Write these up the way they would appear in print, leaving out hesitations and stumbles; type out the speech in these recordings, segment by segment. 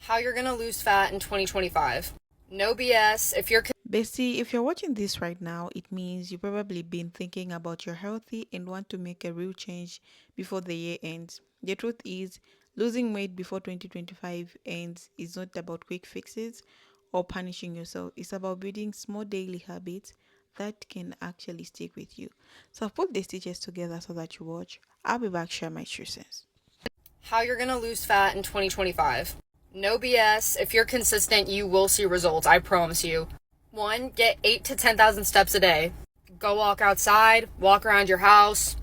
How you're gonna lose fat in 2025. No BS. Bestie, if you're watching this right now, it means you've probably been thinking about your healthy and want to make a real change before the year ends. The truth is, losing weight before 2025 ends is not about quick fixes or punishing yourself. It's about building small daily habits that can actually stick with you. So I've put the stitches together so that you watch. I'll be back share my true sense. How you're gonna lose fat in 2025. No BS. If you're consistent, you will see results. I promise you. One, get 8 to 10,000 steps a day. Go walk outside, walk around your house,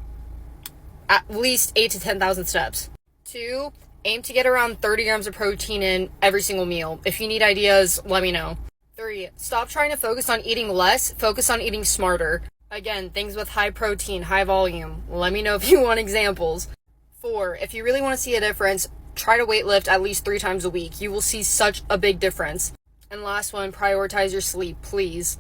at least 8 to 10,000 steps. Two, aim to get around 30 grams of protein in every single meal. If you need ideas, let me know. Three, stop trying to focus on eating less, focus on eating smarter. Again, things with high protein, high volume. Let me know if you want examples. Four, if you really want to see a difference, try to weightlift at least 3 times a week. You will see such a big difference. And last one, prioritize your sleep, please.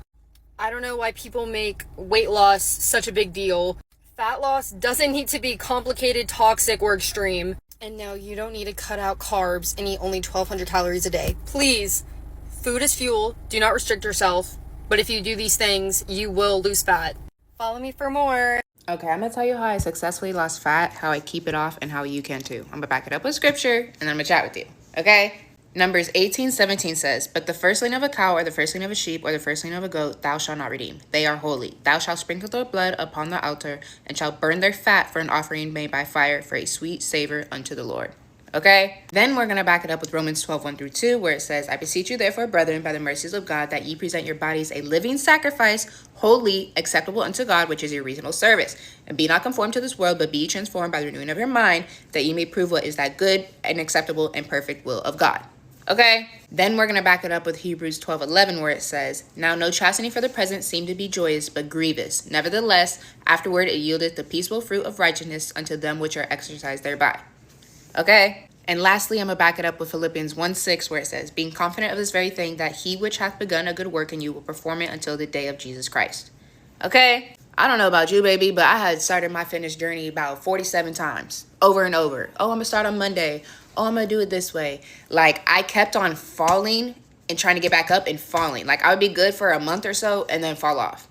I don't know why people make weight loss such a big deal. Fat loss doesn't need to be complicated, toxic, or extreme. And no, you don't need to cut out carbs and eat only 1,200 calories a day. Please. Food is fuel. Do not restrict yourself. But if you do these things, you will lose fat. Follow me for more. Okay, I'm gonna tell you how I successfully lost fat, how I keep it off, and how you can too. I'm gonna back it up with scripture, and then I'm gonna chat with you. Okay? Numbers 18:17 says, "But the firstling of a cow, or the firstling of a sheep, or the firstling of a goat, thou shalt not redeem. They are holy. Thou shalt sprinkle their blood upon the altar, and shalt burn their fat for an offering made by fire, for a sweet savor unto the Lord." Okay? Then we're going to back it up with Romans 12:1-2, where it says, "I beseech you, therefore, brethren, by the mercies of God, that ye present your bodies a living sacrifice, holy, acceptable unto God, which is your reasonable service. And be not conformed to this world, but be ye transformed by the renewing of your mind, that ye may prove what is that good and acceptable and perfect will of God." Okay? Then we're going to back it up with Hebrews 12:11, where it says, "Now no chastening for the present seemed to be joyous, but grievous. Nevertheless, afterward it yieldeth the peaceable fruit of righteousness unto them which are exercised thereby." Okay? And lastly, I'm going to back it up with Philippians 1:6, where it says, "Being confident of this very thing, that he which hath begun a good work in you will perform it until the day of Jesus Christ." Okay? I don't know about you, baby, but I had started my fitness journey about 47 times, over and over. Oh, I'm going to start on Monday. Oh, I'm going to do it this way. Like, I kept on falling and trying to get back up and falling. Like, I would be good for a month or so and then fall off.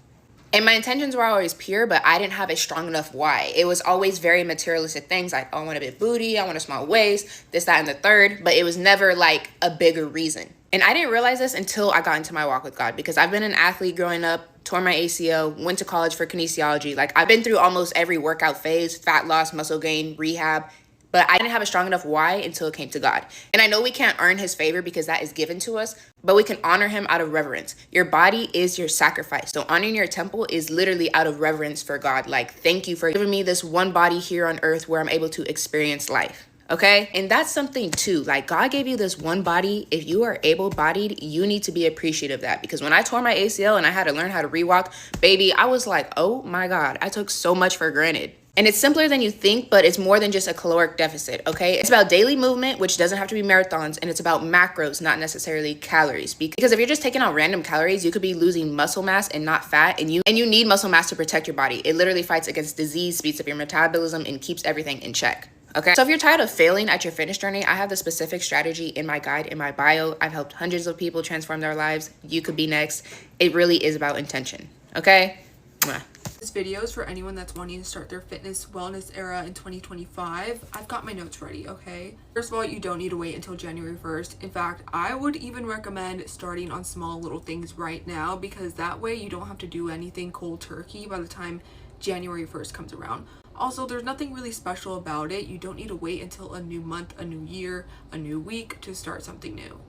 And my intentions were always pure, but I didn't have a strong enough why. It was always very materialistic things like, oh, I want a big booty, I want a small waist, this, that, and the third. But it was never like a bigger reason. And I didn't realize this until I got into my walk with God, because I've been an athlete growing up, tore my ACL, went to college for kinesiology. Like, I've been through almost every workout phase: fat loss, muscle gain, rehab. But I didn't have a strong enough why until it came to God. And I know we can't earn his favor because that is given to us, but we can honor him out of reverence. Your body is your sacrifice. So honoring your temple is literally out of reverence for God. Like, thank you for giving me this one body here on earth where I'm able to experience life. Okay? And that's something too. Like, God gave you this one body. If you are able-bodied, you need to be appreciative of that. Because when I tore my ACL and I had to learn how to rewalk, baby, I was like, oh my God, I took so much for granted. And it's simpler than you think, but it's more than just a caloric deficit, okay? It's about daily movement, which doesn't have to be marathons, and it's about macros, not necessarily calories. Because if you're just taking out random calories, you could be losing muscle mass and not fat, and you need muscle mass to protect your body. It literally fights against disease, speeds up your metabolism, and keeps everything in check. Okay, so if you're tired of failing at your fitness journey, I have the specific strategy in my guide in my bio. I've helped hundreds of people transform their lives. You could be next. It really is about intention, okay? Mwah. This video is for anyone that's wanting to start their fitness wellness era in 2025. I've got my notes ready, okay? First of all, you don't need to wait until January 1st. In fact, I would even recommend starting on small little things right now, because that way you don't have to do anything cold turkey by the time January 1st comes around. Also, there's nothing really special about it. You don't need to wait until a new month, a new year, a new week to start something new.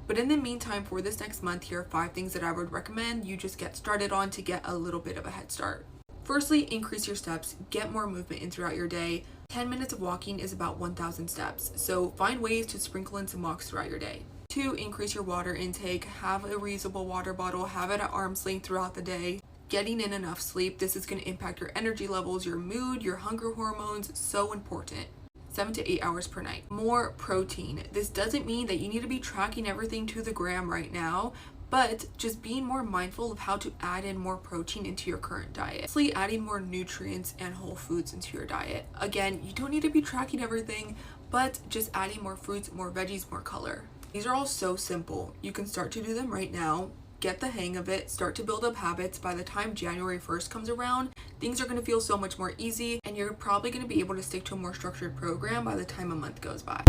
But in the meantime, for this next month, here are 5 things that I would recommend you just get started on to get a little bit of a head start. Firstly, increase your steps. Get more movement in throughout your day. 10 minutes of walking is about 1,000 steps, so find ways to sprinkle in some walks throughout your day. 2, increase your water intake. Have a reusable water bottle. Have it at arm's length throughout the day. Getting in enough sleep. This is going to impact your energy levels, your mood, your hunger hormones. So important. 7 to 8 hours per night. More protein. This doesn't mean that you need to be tracking everything to the gram right now, but just being more mindful of how to add in more protein into your current diet. Lastly, adding more nutrients and whole foods into your diet. Again, you don't need to be tracking everything, but just adding more fruits, more veggies, more color. These are all so simple. You can start to do them right now, get the hang of it, start to build up habits. By the time January 1st comes around, things are going to feel so much more easy, and you're probably going to be able to stick to a more structured program by the time a month goes by.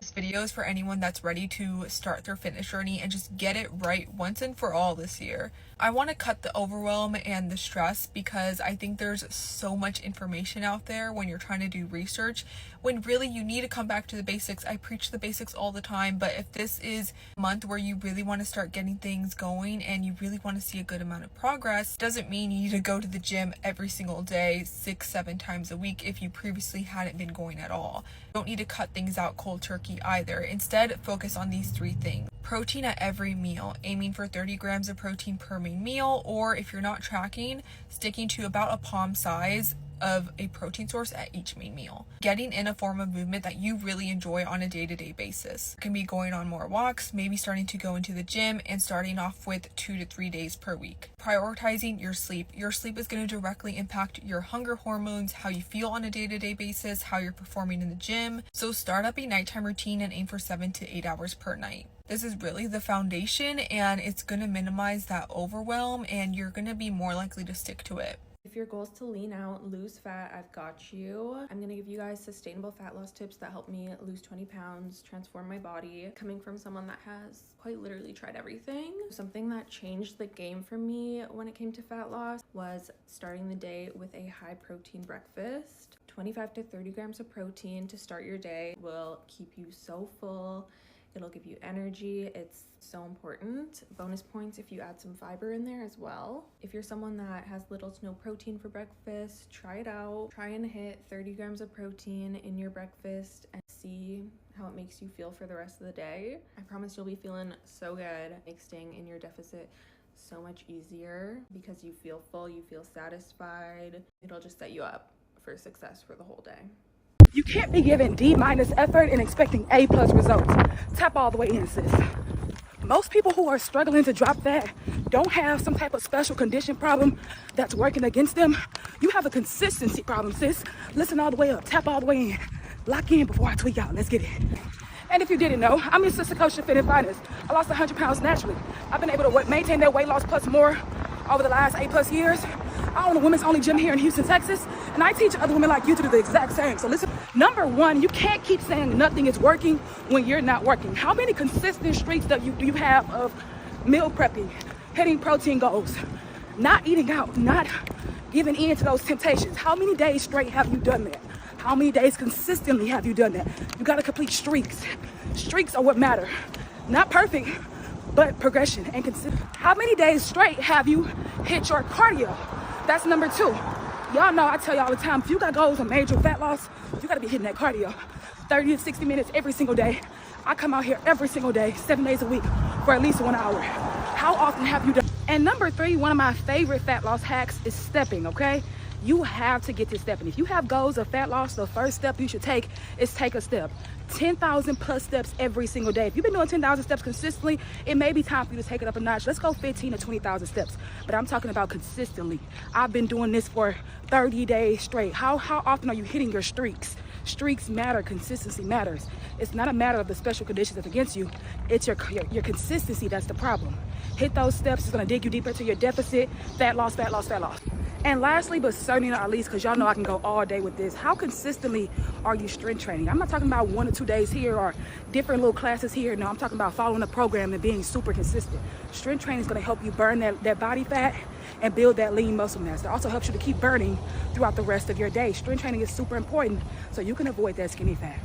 This video is for anyone that's ready to start their fitness journey and just get it right once and for all this year. I want to cut the overwhelm and the stress because I think there's so much information out there when you're trying to do research, when really you need to come back to the basics. I preach the basics all the time, but if this is a month where you really want to start getting things going and you really want to see a good amount of progress, doesn't mean you need to go to the gym every single day, 6-7 times a week if you previously hadn't been going at all. You don't need to cut things out cold turkey either. Instead, focus on these 3 things. Protein at every meal, aiming for 30 grams of protein per main meal, or if you're not tracking, sticking to about a palm size of a protein source at each main meal. Getting in a form of movement that you really enjoy on a day-to-day basis. It can be going on more walks, maybe starting to go into the gym, and starting off with 2 to 3 days per week. Prioritizing your sleep. Your sleep is going to directly impact your hunger hormones, how you feel on a day-to-day basis, how you're performing in the gym. So start up a nighttime routine and aim for 7 to 8 hours per night. This is really the foundation, and it's going to minimize that overwhelm, and you're going to be more likely to stick to it. If your goal is to lean out, lose fat, I've got you. I'm gonna give you guys sustainable fat loss tips that help me lose 20 pounds, transform my body. Coming from someone that has quite literally tried everything. Something that changed the game for me when it came to fat loss was starting the day with a high protein breakfast. 25 to 30 grams of protein to start your day will keep you so full. It'll give you energy. It's so important. Bonus points if you add some fiber in there as well. If you're someone that has little to no protein for breakfast, try it out. Try and hit 30 grams of protein in your breakfast and see how it makes you feel for the rest of the day. I promise you'll be feeling so good. Makes staying in your deficit so much easier because you feel full, you feel satisfied. It'll just set you up for success for the whole day. You can't be giving D- effort and expecting A+ results. Tap all the way in, sis. Most people who are struggling to drop fat don't have some type of special condition problem that's working against them. You have a consistency problem, sis. Listen all the way up, tap all the way in. Lock in before I tweak out. Let's get it. And if you didn't know, I'm your sister coach of Fit and Finance. I lost 100 pounds naturally. I've been able to maintain that weight loss plus more over the last 8+ years. I own a women's only gym here in Houston, Texas, and I teach other women like you to do the exact same. So listen, number 1, you can't keep saying nothing is working when you're not working. How many consistent streaks do you have of meal prepping, hitting protein goals, not eating out, not giving in to those temptations? How many days straight have you done that? How many days consistently have you done that? You gotta complete streaks. Streaks are what matter. Not perfect, but progression and consistency. How many days straight have you hit your cardio? That's number 2. Y'all know I tell you all the time, if you got goals of major fat loss, you gotta be hitting that cardio. 30 to 60 minutes every single day. I come out here every single day, 7 days a week for at least 1 hour. How often have you done? And number 3, one of my favorite fat loss hacks is stepping, okay? You have to get to stepping. If you have goals of fat loss, the first step you should take is take a step. 10,000 plus steps every single day. If you've been doing 10,000 steps consistently, it may be time for you to take it up a notch. Let's go 15 to 20,000 steps. But I'm talking about consistently. I've been doing this for 30 days straight. How often are you hitting your streaks? Streaks matter. Consistency matters. It's not a matter of the special conditions that's against you. It's your consistency that's the problem. Hit those steps. It's going to dig you deeper into your deficit. Fat loss, fat loss, fat loss. And lastly, but certainly not least, because y'all know I can go all day with this, how consistently are you strength training? I'm not talking about 1 or 2 days here or different little classes here. No, I'm talking about following a program and being super consistent. Strength training is going to help you burn that body fat and build that lean muscle mass. It also helps you to keep burning throughout the rest of your day. Strength training is super important so you can avoid that skinny fat.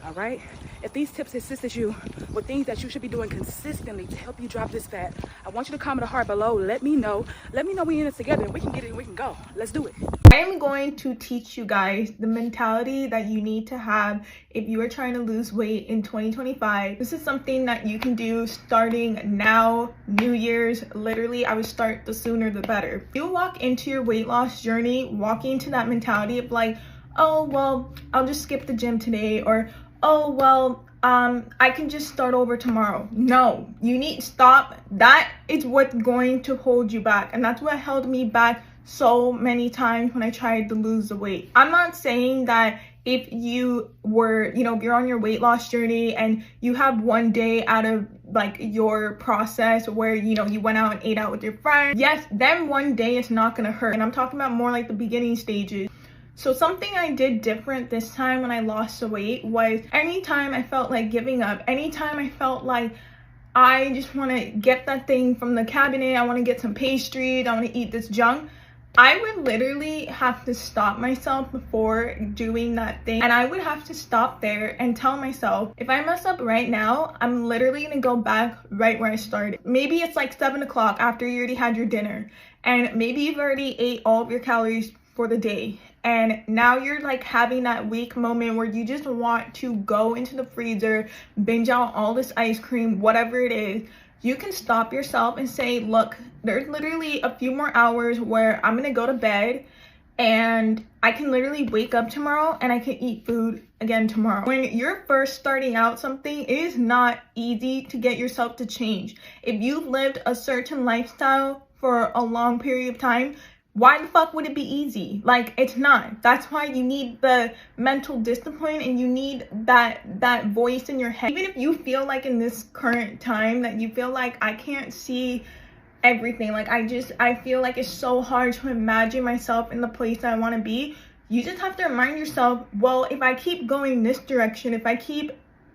All right? If these tips assist you with things that you should be doing consistently to help you drop this fat, I want you to comment a heart below. Let me know. Let me know we in it together and we can get it and we can go. Let's do it. I am going to teach you guys the mentality that you need to have if you are trying to lose weight in 2025. This is something that you can do starting now, New Year's. Literally, I would start the sooner the better. You walk into your weight loss journey walking into that mentality of like, oh, well, I'll just skip the gym today, or oh, well, I can just start over tomorrow. No, you need to stop. That is what's going to hold you back. And that's what held me back so many times when I tried to lose the weight. I'm not saying that if you were, if you're on your weight loss journey and you have one day out of like your process where, you went out and ate out with your friends, yes, then one day it's not gonna hurt. And I'm talking about more like the beginning stages. So something I did different this time when I lost the weight was anytime I felt like giving up, anytime I felt like I just want to get that thing from the cabinet, I want to get some pastries, I want to eat this junk, I would literally have to stop myself before doing that thing. And I would have to stop there and tell myself, if I mess up right now, I'm literally going to go back right where I started. Maybe it's like 7 o'clock after you already had your dinner. And maybe you've already ate all of your calories for the day. And now you're like having that weak moment where you just want to go into the freezer, binge out all this ice cream, whatever it is. You can stop yourself and say, look, there's literally a few more hours where I'm gonna go to bed and I can literally wake up tomorrow and I can eat food again tomorrow. When you're first starting out something, it is not easy to get yourself to change. If you've lived a certain lifestyle for a long period of time, why the fuck would it be easy? Like, it's not. That's why you need the mental discipline and you need that voice in your head. Even if you feel like in this current time that you feel like I can't see everything, like I feel like it's so hard to imagine myself in the place I want to be, you just have to remind yourself, well, if I keep going this direction, if I keep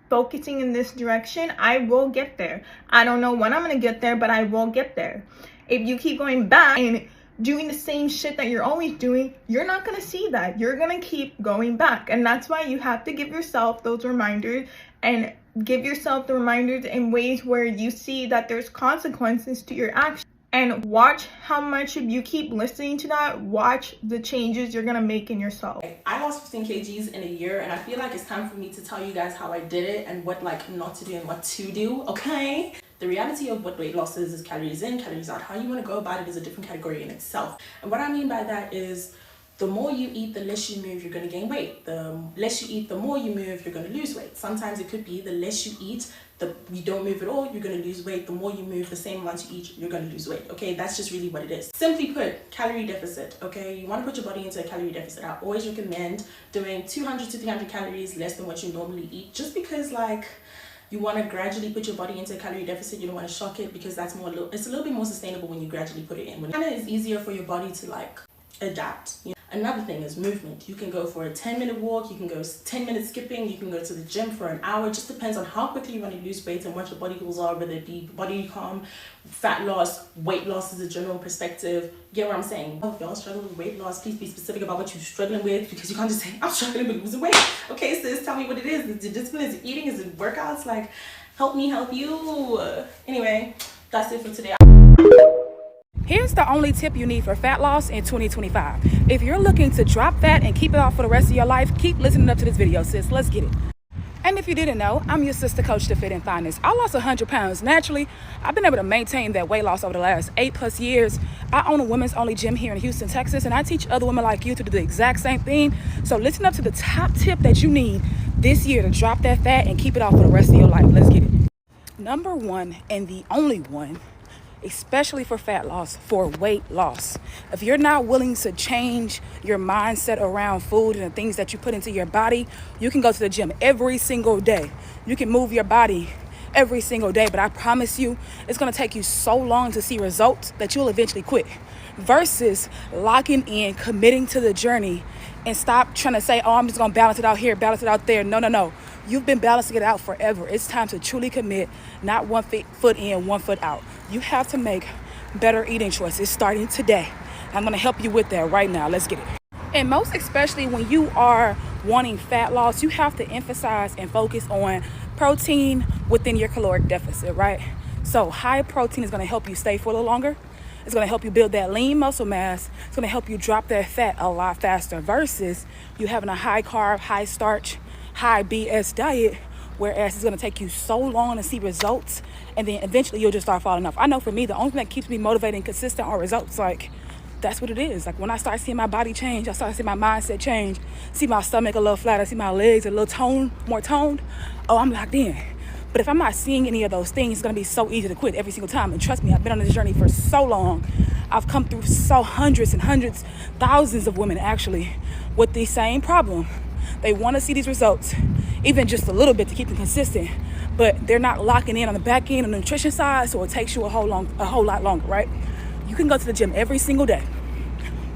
focusing in this direction, I will get there. I don't know when I'm gonna get there, but I will get there. If you keep going back and doing the same shit that you're always doing, you're not gonna see that. You're gonna keep going back. And that's why you have to give yourself those reminders, and give yourself the reminders in ways where you see that there's consequences to your actions. And watch how much, if you keep listening to that, watch the changes you're gonna make in yourself. I lost 15 kgs in a year, and I feel like it's time for me to tell you guys how I did it and what like not to do and what to do, okay? The reality of what weight loss is calories in, calories out. How you want to go about it is a different category in itself. And what I mean by that is the more you eat, the less you move, you're going to gain weight. The less you eat, the more you move, you're going to lose weight. Sometimes it could be the less you eat, you don't move at all, you're going to lose weight. The more you move, the same amount you eat, you're going to lose weight. Okay, that's just really what it is. Simply put, calorie deficit. Okay, you want to put your body into a calorie deficit. I always recommend doing 200 to 300 calories less than what you normally eat, just because like you want to gradually put your body into a calorie deficit. You don't want to shock it, because that's it's a little bit more sustainable when you gradually put it in. When it kind of is easier for your body to like adapt. You know? Another thing is movement. You can go for a 10-minute walk, you can go 10 minutes skipping, you can go to the gym for an hour. It just depends on how quickly you want to lose weight and what your body goals are, whether it be body calm, fat loss, weight loss is a general perspective. Get what I'm saying? Oh, if y'all struggle with weight loss, please be specific about what you're struggling with, because you can't just say, I'm struggling with losing weight. Okay, sis, tell me what it is. Is it discipline? Is it eating? Is it workouts? Like, help me help you. Anyway, that's it for today. Here's the only tip you need for fat loss in 2025. If you're looking to drop fat and keep it off for the rest of your life, keep listening up to this video, sis. Let's get it. And if you didn't know, I'm your sister coach to Fit and Fineness. I lost 100 pounds naturally. I've been able to maintain that weight loss over the last 8+ years. I own a women's only gym here in Houston, Texas, and I teach other women like you to do the exact same thing. So listen up to the top tip that you need this year to drop that fat and keep it off for the rest of your life. Let's get it. Number one, and the only one, especially for fat loss, for weight loss. If you're not willing to change your mindset around food and the things that you put into your body, you can go to the gym every single day. You can move your body every single day, but I promise you, it's gonna take you so long to see results that you'll eventually quit. Versus locking in, committing to the journey, and stop trying to say, oh, I'm just gonna balance it out here, balance it out there. No. You've been balancing it out forever. It's time to truly commit, not 1 foot in, 1 foot out. You have to make better eating choices starting today. I'm gonna help you with that right now. Let's get it. And most especially when you are wanting fat loss, you have to emphasize and focus on protein within your caloric deficit, right? So high protein is gonna help you stay for a little longer. It's gonna help you build that lean muscle mass. It's gonna help you drop that fat a lot faster versus you having a high carb, high starch, high BS diet, whereas it's gonna take you so long to see results, and then eventually you'll just start falling off. I know for me, the only thing that keeps me motivated and consistent are results. Like, that's what it is. Like, when I start seeing my body change, I start seeing my mindset change, see my stomach a little flatter, see my legs a little more toned, oh, I'm locked in. But if I'm not seeing any of those things, it's gonna be so easy to quit every single time. And trust me, I've been on this journey for so long. I've come through so hundreds and hundreds, thousands of women actually with the same problem. They want to see these results, even just a little bit to keep them consistent, but they're not locking in on the back end on the nutrition side, so it takes you a whole lot longer, right? You can go to the gym every single day,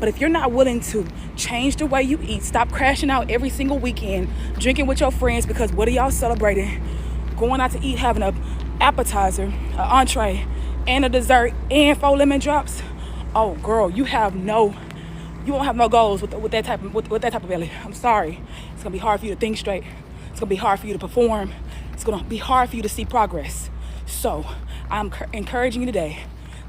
but if you're not willing to change the way you eat, stop crashing out every single weekend, drinking with your friends because what are y'all celebrating? Going out to eat, having a appetizer, an entree, and a dessert, and 4 lemon drops. Oh, girl, you won't have no goals with that type of belly. I'm sorry. It's gonna be hard for you to think straight. It's gonna be hard for you to perform. It's gonna be hard for you to see progress. So I'm encouraging you today.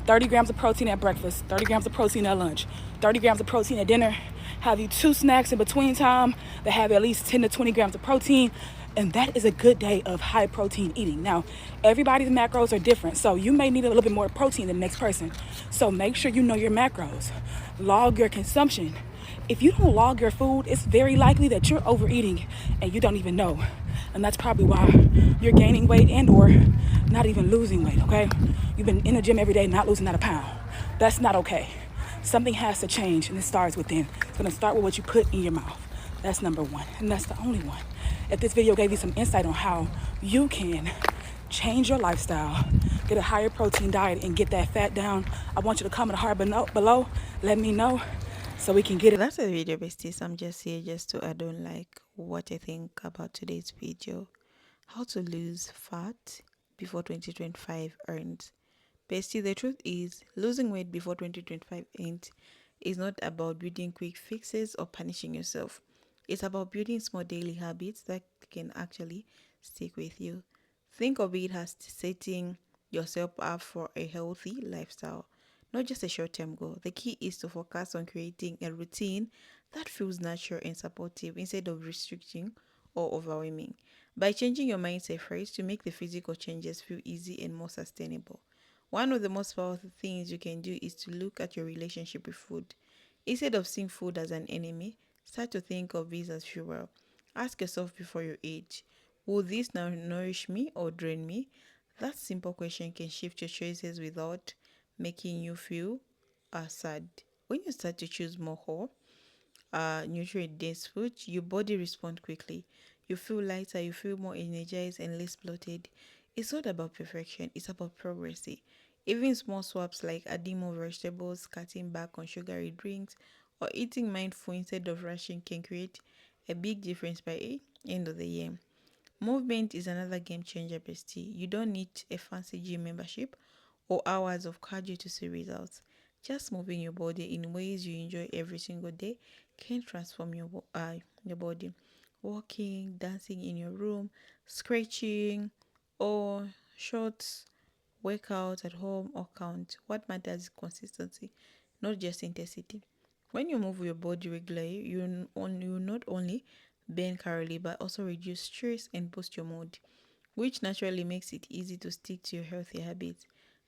30 grams of protein at breakfast, 30 grams of protein at lunch, 30 grams of protein at dinner. Have you 2 snacks in between time that have at least 10 to 20 grams of protein. And that is a good day of high protein eating. Now, everybody's macros are different, so you may need a little bit more protein than the next person. So make sure you know your macros. Log your consumption. If you don't log your food, it's very likely that you're overeating and you don't even know. And that's probably why you're gaining weight and or not even losing weight, okay? You've been in the gym every day not losing not a pound. That's not okay. Something has to change, and it starts within. It's gonna start with what you put in your mouth. That's number one, and that's the only one. If this video gave you some insight on how you can change your lifestyle, get a higher protein diet, and get that fat down, I want you to comment hard below. Let me know so we can get it. That's the video, besties. I'm just here just to add on like what I think about today's video. How to lose fat before 2025 ends. Bestie, the truth is, losing weight before 2025 ends is not about building quick fixes or punishing yourself. It's about building small daily habits that can actually stick with you. Think of it as setting yourself up for a healthy lifestyle, not just a short term goal. The key is to focus on creating a routine that feels natural and supportive instead of restricting or overwhelming. By changing your mindset first, to make the physical changes feel easy and more sustainable. One of the most powerful things you can do is to look at your relationship with food. Instead of seeing food as an enemy, start to think of it as fuel. Ask yourself before you eat, will this now nourish me or drain me? That simple question can shift your choices without making you feel sad. When you start to choose more whole, nutrient dense food, your body responds quickly. You feel lighter, you feel more energized and less bloated. It's not about perfection, it's about progress. Even small swaps like adding more vegetables, cutting back on sugary drinks, or eating mindful instead of rushing can create a big difference by the end of the year. Movement is another game changer, bestie. You don't need a fancy gym membership or hours of cardio to see results. Just moving your body in ways you enjoy every single day can transform your body. Walking, dancing in your room, scratching, or short workouts at home or count. What matters is consistency, not just intensity. When you move your body regularly, you not only burn calories but also reduce stress and boost your mood, which naturally makes it easy to stick to your healthy habits.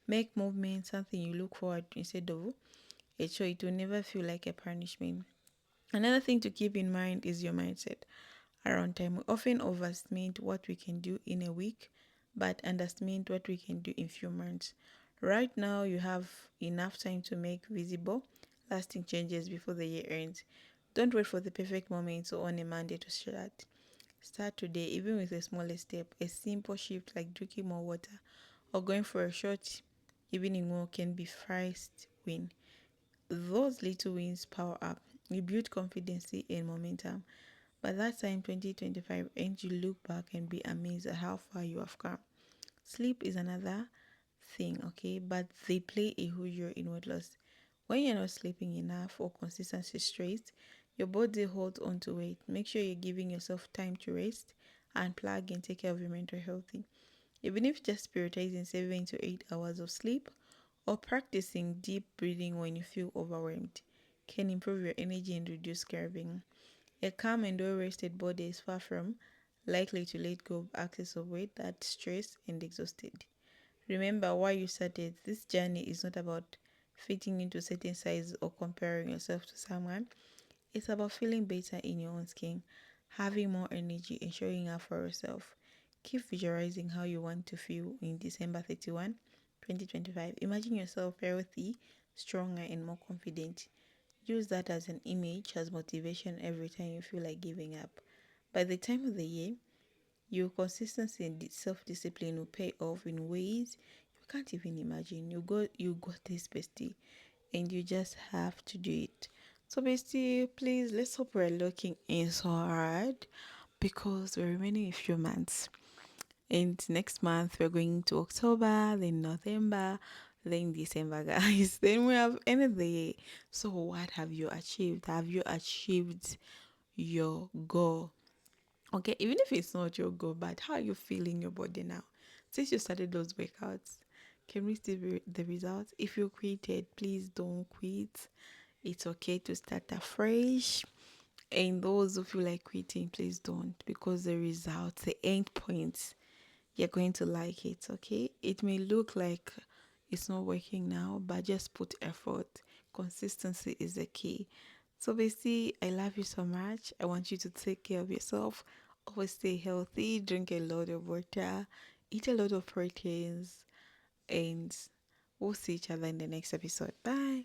Make movement something you look forward to instead of a chore. It will never feel like a punishment. Another thing to keep in mind is your mindset around time. We often overestimate what we can do in a week, but underestimate what we can do in few months. Right now, you have enough time to make visible, lasting changes before the year ends. Don't wait for the perfect moment or on a Monday to start. Start today, even with a smallest step. A simple shift like drinking more water or going for a short evening walk can be first win. Those little wins power up. You build confidence and momentum. By that time, 2025 ends, you look back and be amazed at how far you have come. Sleep is another thing, okay? But they play a huge role in weight loss. When you're not sleeping enough or consistently stressed, your body holds on to weight. Make sure you're giving yourself time to rest, unplug, and take care of your mental health. Even if just prioritizing 7 to 8 hours of sleep or practicing deep breathing when you feel overwhelmed can improve your energy and reduce craving. A calm and well-rested body is far from likely to let go of excess of weight that's stressed and exhausted. Remember why you started. This journey is not about fitting into certain sizes or comparing yourself to someone. It's about feeling better in your own skin, having more energy, and showing up for yourself. Keep visualizing how you want to feel in December 31, 2025. Imagine yourself healthy, stronger, and more confident. Use that as an image, as motivation every time you feel like giving up. By the time of the year, your consistency and self-discipline will pay off in ways you can't even imagine. You got this, bestie, and you just have to do it. So, bestie, please, let's hope we're looking in so hard because we're remaining a few months. And next month we're going to October, then November, then December, guys. Then we have end of the year. So what have you achieved? Have you achieved your goal? Okay, even if it's not your goal, but how are you feeling your body now? Since you started those workouts, can we see the results? If you quitted, please don't quit. It's okay to start afresh. And those who feel like quitting, please don't, because the results, the end points, you're going to like it. Okay, it may look like it's not working now, but just put effort. Consistency is the key. So basically, I love you so much. I want you to take care of yourself. Always stay healthy, drink a lot of water, eat a lot of proteins, and we'll see each other in the next episode. Bye.